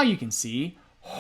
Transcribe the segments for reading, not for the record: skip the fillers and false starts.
you can see,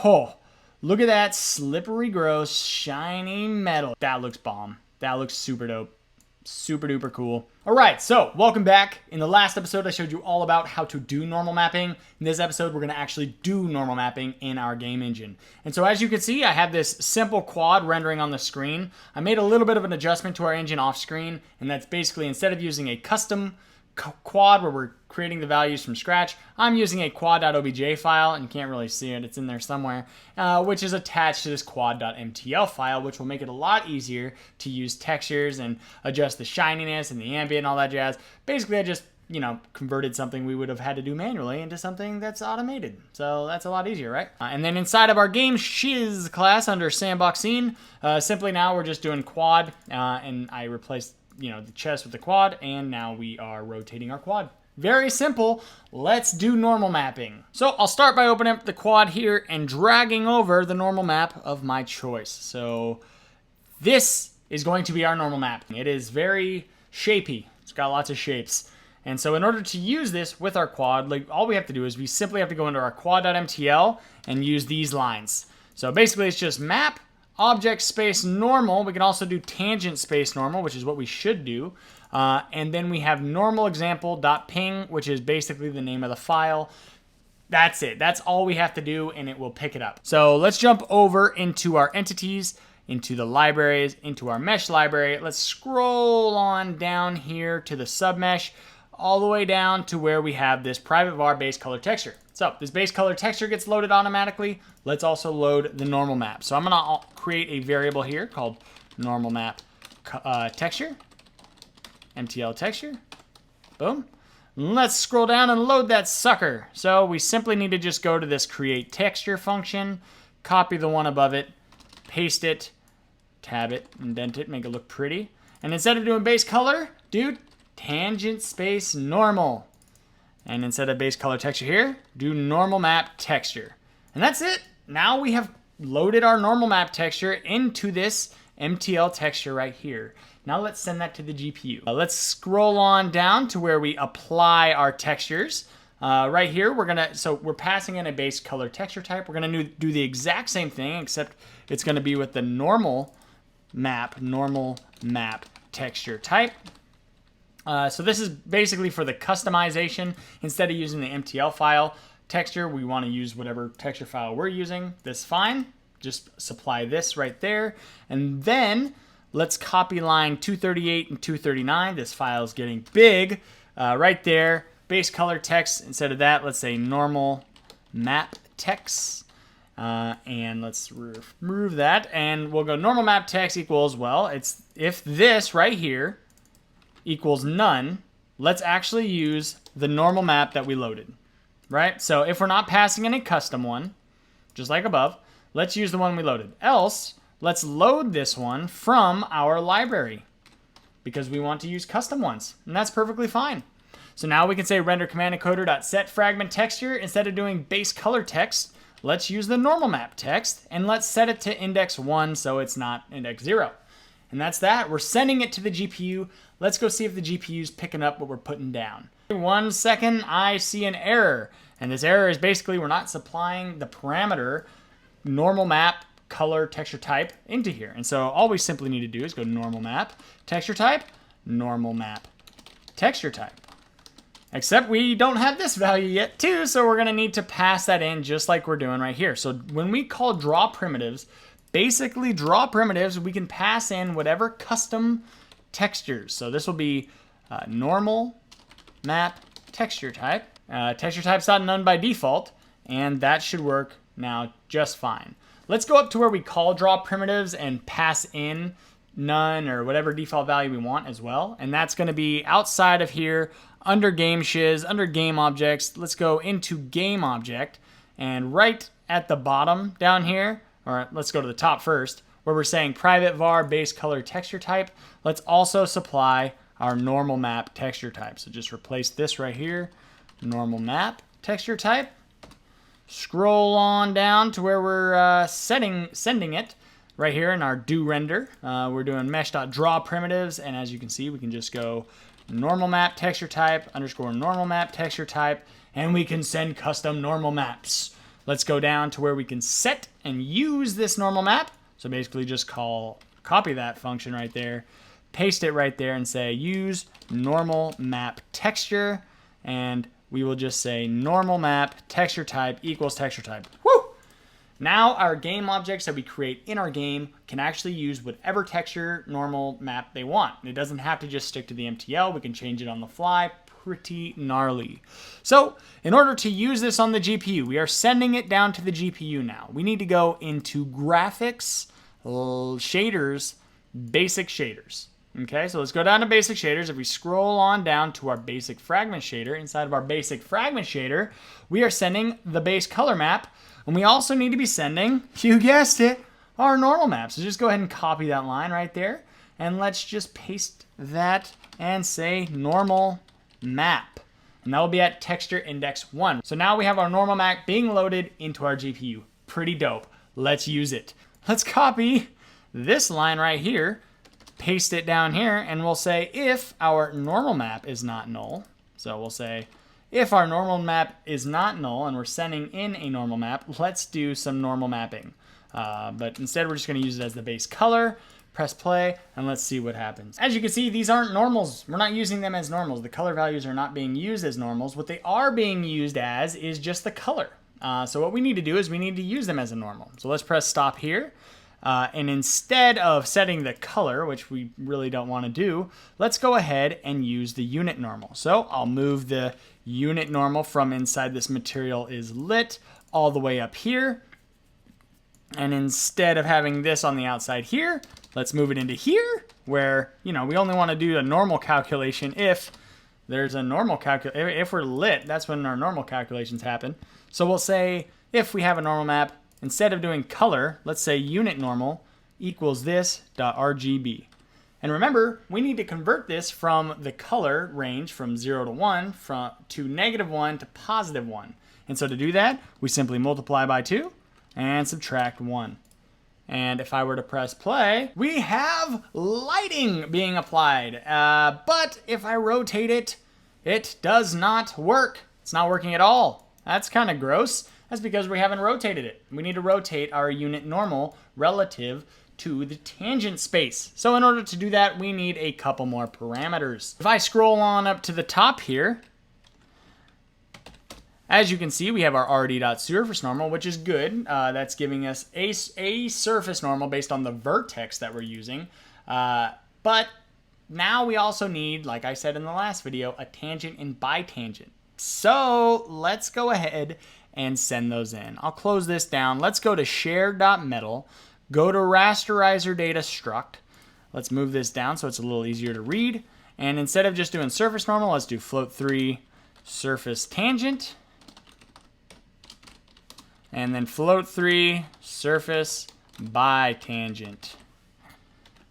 oh, look at that slippery, gross, shiny metal. That looks bomb. That looks super dope. Super duper cool. All right, so welcome back. In the last episode, I showed you all about how to do normal mapping. In this episode, we're gonna actually do normal mapping in our game engine. And so as you can see, I have this simple quad rendering on the screen. I made a little bit of an adjustment to our engine off screen, and that's basically instead of using a custom quad where we're creating the values from scratch, I'm using a quad.obj file, and you can't really see it, it's in there somewhere, which is attached to this quad.mtl file, which will make it a lot easier to use textures and adjust the shininess and the ambient and all that jazz. Basically, I just, converted something we would have had to do manually into something that's automated. So that's a lot easier, right? And then inside of our game shiz class under sandbox scene, simply now we're just doing quad, and I replaced the chest with the quad, and now we are rotating our quad. Very simple. Let's do normal mapping. So I'll start by opening up the quad here and dragging over the normal map of my choice. So this is going to be our normal map. It is very shapey. It's got lots of shapes. And so in order to use this with our quad, all we have to do is we simply have to go into our quad.mtl and use these lines. So basically it's just map object space normal. We can also do tangent space normal, which is what we should do. And then we have normal example.ping, which is basically the name of the file. That's it. That's all we have to do, and it will pick it up. So let's jump over into our entities, into the libraries, into our mesh library. Let's scroll on down here to the submesh, all the way down to where we have this private var base color texture. So this base color texture gets loaded automatically. Let's also load the normal map. So I'm gonna create a variable here called normal map texture, MTL texture, boom. Let's scroll down and load that sucker. So we simply need to just go to this create texture function, copy the one above it, paste it, tab it, indent it, make it look pretty. And instead of doing base color, do tangent space normal. And instead of base color texture here, do normal map texture. And that's it. Now we have loaded our normal map texture into this MTL texture right here. Now let's send that to the GPU. Let's scroll on down to where we apply our textures. Right here, we're passing in a base color texture type. We're gonna do the exact same thing, except it's gonna be with the normal map texture type. So this is basically for the customization. Instead of using the MTL file texture, we want to use whatever texture file we're using. That's fine. Just supply this right there. And then let's copy line 238 and 239. This file is getting big right there. Base color text. Instead of that, let's say normal map text. And let's remove that. And we'll go normal map text equals, well, it's if this right here equals none, let's actually use the normal map that we loaded, right? So if we're not passing in a custom one, just like above, let's use the one we loaded. Else, let's load this one from our library because we want to use custom ones, and that's perfectly fine. So now we can say render command encoder.set fragment texture. Instead of doing base color text, let's use the normal map text, and let's set it to index 1 so it's not index 0. And that's that. We're sending it to the GPU. Let's go see if the GPU is picking up what we're putting down. 1 second, I see an error. And this error is basically we're not supplying the parameter normal map color texture type into here. And so all we simply need to do is go to normal map texture type, normal map texture type. Except we don't have this value yet too, so we're gonna need to pass that in just like we're doing right here. So when we call draw primitives, basically draw primitives, we can pass in whatever custom textures. So this will be normal map texture type. Texture type's not none by default, and that should work now just fine. Let's go up to where we call draw primitives and pass in none or whatever default value we want as well. And that's gonna be outside of here under game shiz, under game objects. Let's go into game object, and right at the bottom down here, or let's go to the top first, where we're saying private var base color texture type, let's also supply our normal map texture type. So just replace this right here, normal map texture type. Scroll on down to where we're sending it right here in our do render. We're doing mesh.draw primitives, and as you can see, we can just go normal map texture type underscore normal map texture type, and we can send custom normal maps. Let's go down to where we can set and use this normal map. So basically just copy that function right there, paste it right there and say use normal map texture. And we will just say normal map texture type equals texture type. Woo! Now our game objects that we create in our game can actually use whatever texture normal map they want. It doesn't have to just stick to the MTL. We can change it on the fly. Pretty gnarly. So in order to use this on the GPU, we are sending it down to the GPU now. We need to go into graphics, shaders, basic shaders. Okay, so let's go down to basic shaders. If we scroll on down to our basic fragment shader, inside of our basic fragment shader, we are sending the base color map. And we also need to be sending, you guessed it, our normal map. So just go ahead and copy that line right there. And let's just paste that and say normal map. And that will be at texture index 1. So now we have our normal map being loaded into our GPU. Pretty dope. Let's use it. Let's copy this line right here, paste it down here, and we'll say if our normal map is not null. So we'll say if our normal map is not null and we're sending in a normal map, let's do some normal mapping. But instead we're just going to use it as the base color. Press play and let's see what happens. As you can see, these aren't normals. We're not using them as normals. The color values are not being used as normals. What they are being used as is just the color. So what we need to do is we need to use them as a normal. So let's press stop here. And instead of setting the color, which we really don't want to do, let's go ahead and use the unit normal. So I'll move the unit normal from inside this material is lit all the way up here. And instead of having this on the outside here, let's move it into here where, we only want to do a normal calculation if there's a normal calculation. If we're lit, that's when our normal calculations happen. So we'll say if we have a normal map, instead of doing color, let's say unit normal equals this.rgb. And remember, we need to convert this from the color range from 0 to 1 to -1 to +1. And so to do that, we simply multiply by 2 and subtract 1. And if I were to press play, we have lighting being applied. But if I rotate it, it does not work. It's not working at all. That's kind of gross. That's because we haven't rotated it. We need to rotate our unit normal relative to the tangent space. So in order to do that, we need a couple more parameters. If I scroll on up to the top here, as you can see, we have our rd.surface normal, which is good. That's giving us a surface normal based on the vertex that we're using. But now we also need, like I said in the last video, a tangent and bitangent. So let's go ahead and send those in. I'll close this down. Let's go to share.metal, go to rasterizer data struct. Let's move this down so it's a little easier to read. And instead of just doing surface normal, let's do float3 surface tangent. And then float3 surface bitangent.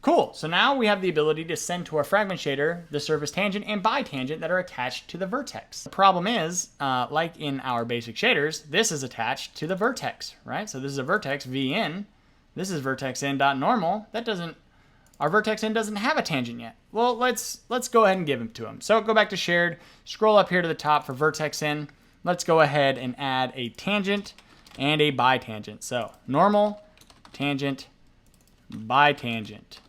Cool, so now we have the ability to send to our fragment shader the surface tangent and bitangent that are attached to the vertex. The problem is, like in our basic shaders, this is attached to the vertex, right? So this is a vertex vn. This is vertex in.normal. Our vertex in doesn't have a tangent yet. Well, let's go ahead and give it to them. So go back to shared, scroll up here to the top for vertex in. Let's go ahead and add a tangent and a bitangent. So normal, tangent, bitangent.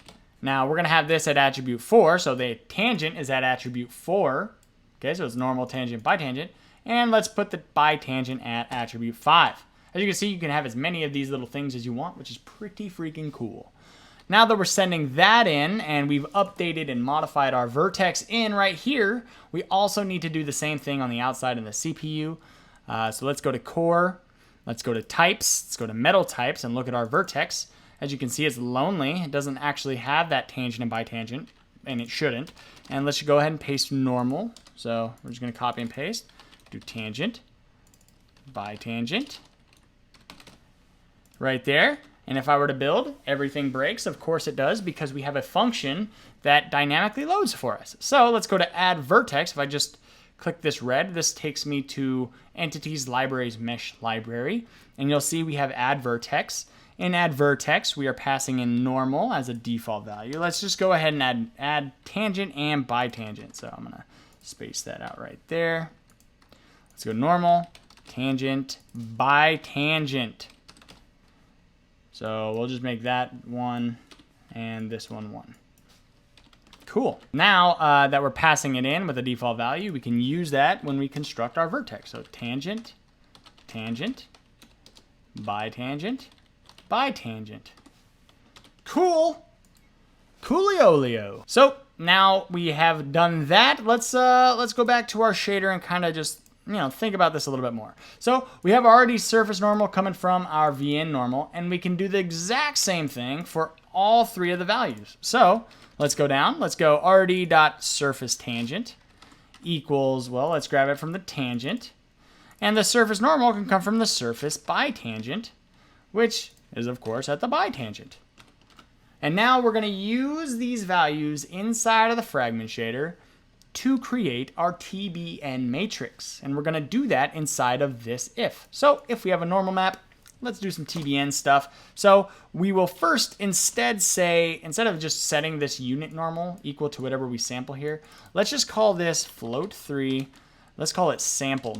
Now we're going to have this at attribute 4, so the tangent is at attribute 4. Okay, so it's normal, tangent, bitangent. And let's put the bitangent at attribute 5. As you can see, you can have as many of these little things as you want, which is pretty freaking cool. Now that we're sending that in and we've updated and modified our vertex in right here, we also need to do the same thing on the outside in the CPU. So let's go to core, let's go to types, let's go to metal types and look at our vertex. As you can see, it's lonely. It doesn't actually have that tangent and bitangent, and it shouldn't. And let's go ahead and paste normal. So we're just going to copy and paste, do tangent, bitangent, right there. And if I were to build, everything breaks. Of course it does, because we have a function that dynamically loads for us. So let's go to add vertex. If I just click this red, this takes me to entities, libraries, mesh library. And you'll see we have add vertex. In add vertex, we are passing in normal as a default value. Let's just go ahead and add tangent and bitangent. So I'm going to space that out right there. Let's go normal, tangent by tangent. So we'll just make that 1 and this one 1. Cool. Now that we're passing it in with a default value, we can use that when we construct our vertex. So tangent, tangent, by tangent, by tangent. Cool. Coolio-leo. So now we have done that. Let's go back to our shader and kind of just think about this a little bit more. So we have already surface normal coming from our VN normal, and we can do the exact same thing for all 3 of the values. So let's go down. Let's go rd.surface tangent equals, well, let's grab it from the tangent. And the surface normal can come from the surface by tangent, which is, of course, at the by tangent. And now we're going to use these values inside of the fragment shader to create our TBN matrix. And we're going to do that inside of this if. So if we have a normal map, let's do some TBN stuff. So we will first instead of just setting this unit normal equal to whatever we sample here, let's just call this float3. Let's call it sample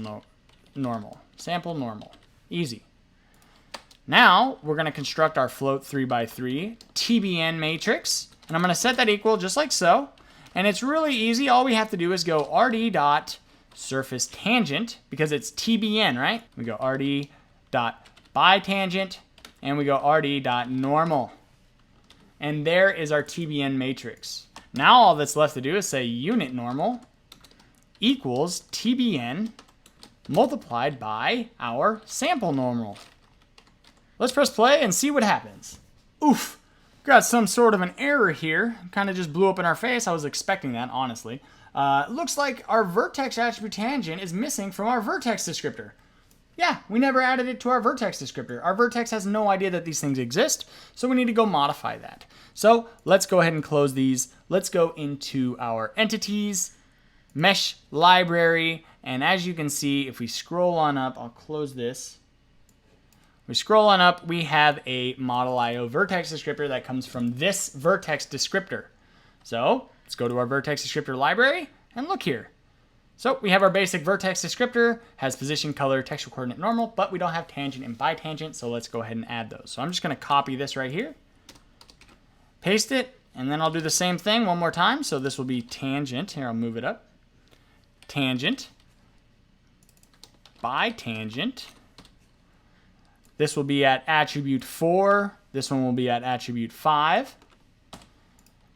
normal. Sample normal. Easy. Now we're going to construct our float 3x3 TBN matrix, and I'm going to set that equal just like so. And it's really easy. All we have to do is go rd.surface tangent, because it's TBN, right? We go rd.by tangent, and we go rd.normal. And there is our TBN matrix. Now all that's left to do is say unit normal equals TBN multiplied by our sample normal. Let's press play and see what happens. Oof, got some sort of an error here. Kind of just blew up in our face. I was expecting that, honestly. It looks like our vertex attribute tangent is missing from our vertex descriptor. Yeah, we never added it to our vertex descriptor. Our vertex has no idea that these things exist, so we need to go modify that. So let's go ahead and close these. Let's go into our entities, mesh library, and as you can see, if we scroll on up, I'll close this. We scroll on up, we have a model.io vertex descriptor that comes from this vertex descriptor. So let's go to our vertex descriptor library and look here. So we have our basic vertex descriptor, has position, color, textual coordinate normal, but we don't have tangent and bitangent, so let's go ahead and add those. So I'm just going to copy this right here, paste it, and then I'll do the same thing one more time. So this will be tangent. Here, I'll move it up. Tangent, bitangent. This will be at attribute 4. This one will be at attribute 5.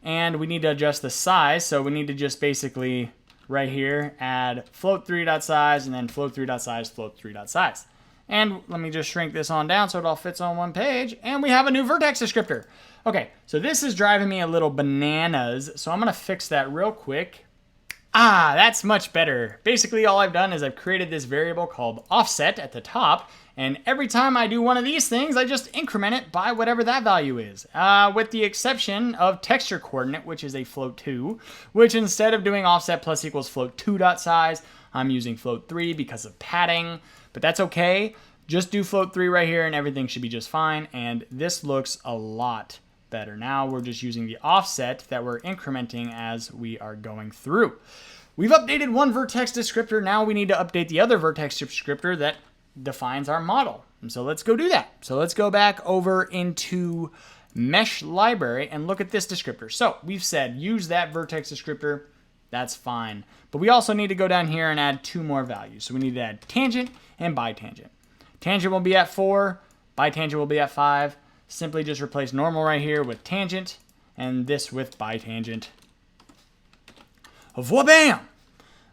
And we need to adjust the size, so we need to just basically right here add float3.size and then float3.size, float3.size. And let me just shrink this on down so it all fits on one page, and we have a new vertex descriptor. Okay, so this is driving me a little bananas, so I'm going to fix that real quick. Ah, that's much better. Basically, all I've done is I've created this variable called offset at the top, and every time I do one of these things, I just increment it by whatever that value is, with the exception of texture coordinate, which is a float2, which instead of doing offset plus equals float2.size, I'm using float3 because of padding, but that's okay. Just do float3 right here and everything should be just fine, and this looks a lot better. Now we're just using the offset that we're incrementing as we are going through. We've updated one vertex descriptor. Now we need to update the other vertex descriptor that defines our model. And so let's go do that. So let's go back over into mesh library and look at this descriptor. So we've said use that vertex descriptor. That's fine. But we also need to go down here and add 2 more values. So we need to add tangent and bitangent. Tangent will be at 4. Bitangent will be at 5. Simply just replace normal right here with tangent and this with bitangent. Wha-bam!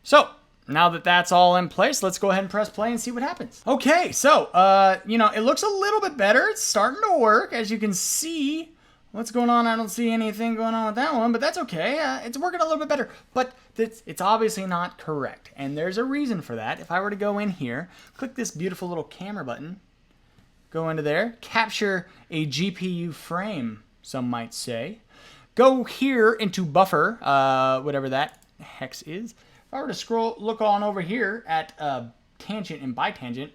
So now that that's all in place, let's go ahead and press play and see what happens. Okay, so, it looks a little bit better. It's starting to work. As you can see, what's going on? I don't see anything going on with that one, but that's okay. It's working a little bit better, but it's obviously not correct. And there's a reason for that. If I were to go in here, click this beautiful little camera button, go into there, capture a GPU frame, some might say. Go here into buffer, whatever that hex is. If I were to look on over here at tangent and bitangent,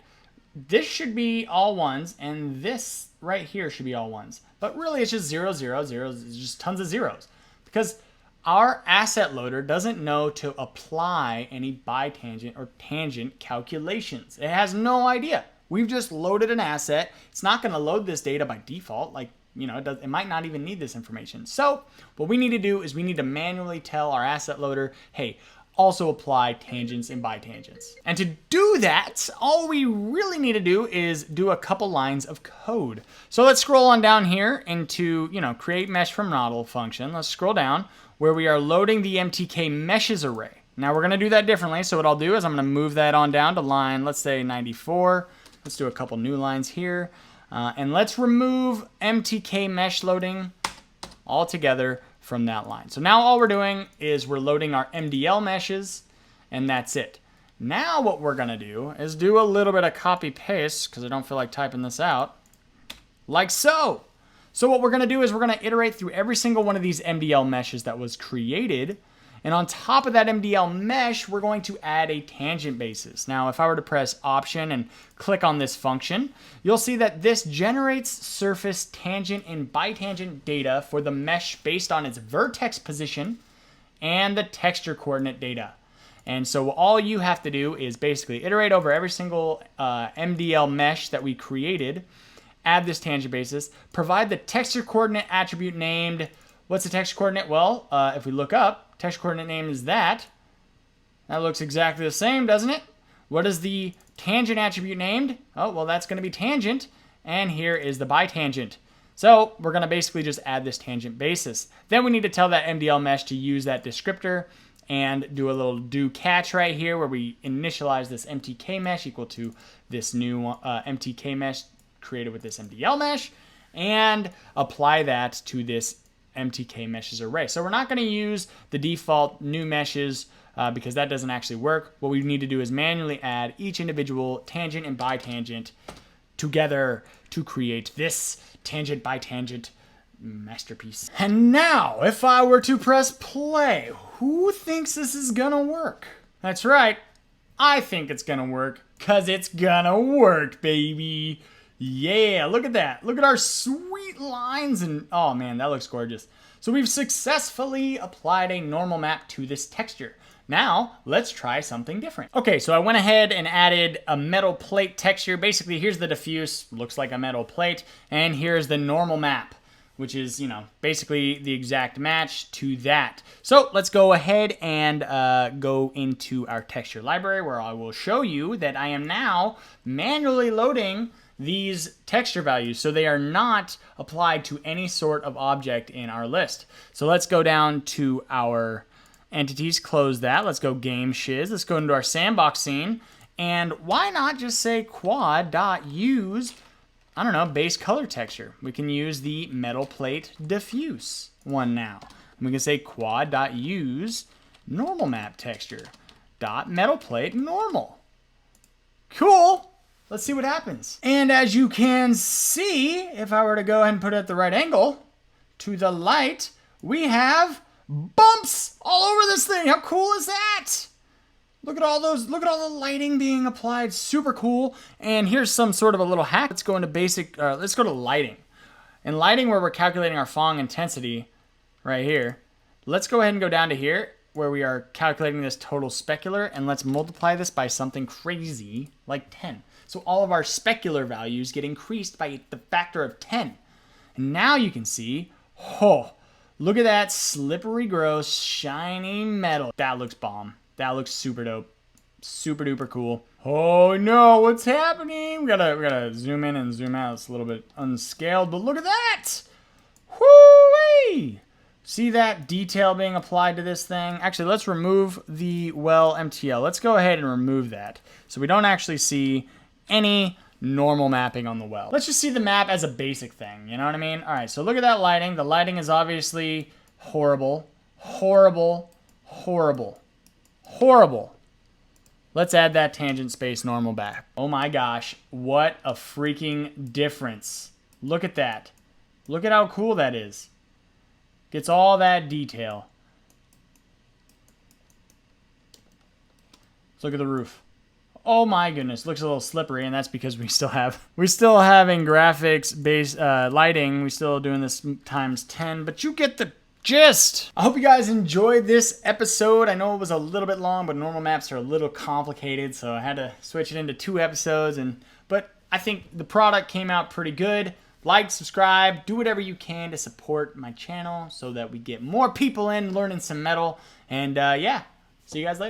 this should be all ones, and this right here should be all ones. But really, it's just 0, 0, 0, it's just tons of zeros. Because our asset loader doesn't know to apply any bitangent or tangent calculations. It has no idea. We've just loaded an asset. It's not going to load this data by default. Like, it might not even need this information. So what we need to do is we need to manually tell our asset loader, hey, also apply tangents and bitangents. And to do that, all we really need to do is do a couple lines of code. So let's scroll on down here into, create mesh from model function. Let's scroll down where we are loading the MTK meshes array. Now we're gonna do that differently. So what I'll do is I'm gonna move that on down to line, let's say 94. Let's do a couple new lines here. And let's remove MTK mesh loading altogether from that line. So now all we're doing is we're loading our MDL meshes, and that's it. Now what we're gonna do is do a little bit of copy paste, because I don't feel like typing this out, like so. So what we're gonna do is we're gonna iterate through every single one of these MDL meshes that was created, and on top of that MDL mesh, we're going to add a tangent basis. Now, if I were to press Option and click on this function, you'll see that this generates surface tangent and bitangent data for the mesh based on its vertex position and the texture coordinate data. And so all you have to do is basically iterate over every single MDL mesh that we created, add this tangent basis, provide the texture coordinate attribute named, what's the texture coordinate? Well, if we look up, texture coordinate name is that. That looks exactly the same, doesn't it? What is the tangent attribute named? Oh, well, that's going to be tangent. And here is the bitangent. So we're going to basically just add this tangent basis. Then we need to tell that MDL mesh to use that descriptor and do a little do catch right here where we initialize this MTK mesh equal to this new MTK mesh created with this MDL mesh and apply that to this MTK meshes array. So we're not going to use the default new meshes because that doesn't actually work. What we need to do is manually add each individual tangent and bitangent together to create this tangent bitangent masterpiece. And now, if I were to press play, who thinks this is gonna work? That's right, I think it's gonna work, cause it's gonna work, baby. Yeah, look at that. Look at our sweet lines and oh man, that looks gorgeous. So we've successfully applied a normal map to this texture. Now, let's try something different. Okay, so I went ahead and added a metal plate texture. Basically, here's the diffuse, looks like a metal plate, and here's the normal map, which is, basically the exact match to that. So let's go ahead and go into our texture library where I will show you that I am now manually loading these texture values, so they are not applied to any sort of object in our list. So let's go down to our entities, close that. Let's go game shiz. Let's go into our sandbox scene. And why not just say quad.use, I don't know, base color texture. We can use the metal plate diffuse one now. And we can say quad.use normal map texture dot metal plate normal. Cool. Let's see what happens. And as you can see, if I were to go ahead and put it at the right angle to the light, we have bumps all over this thing. How cool is that? Look at all those, look at all the lighting being applied. Super cool. And here's some sort of a little hack. Let's go into basic, let's go to lighting. In lighting where we're calculating our Phong intensity right here, let's go ahead and go down to here where we are calculating this total specular, and let's multiply this by something crazy like 10. So all of our specular values get increased by the factor of 10. And now you can see, oh, look at that slippery, gross, shiny metal. That looks bomb. That looks super dope. Super duper cool. Oh no, what's happening? We gotta zoom in and zoom out. It's a little bit unscaled, but look at that! Whoo-wee! See that detail being applied to this thing? Actually, let's remove the well MTL. Let's go ahead and remove that so we don't actually see any normal mapping on the well. Let's just see the map as a basic thing, you know what I mean? All right, so look at that lighting. The lighting is obviously horrible, horrible, horrible, horrible. Let's add that tangent space normal back. Oh my gosh, what a freaking difference. Look at that. Look at how cool that is. Gets all that detail. Let's look at the roof. Oh my goodness, looks a little slippery, and that's because we're still having graphics based lighting. We're still doing this times 10, but you get the gist. I hope you guys enjoyed this episode. I know it was a little bit long, but normal maps are a little complicated, so I had to switch it into 2 episodes. But I think the product came out pretty good. Like, subscribe, do whatever you can to support my channel so that we get more people in learning some metal. And yeah, see you guys later.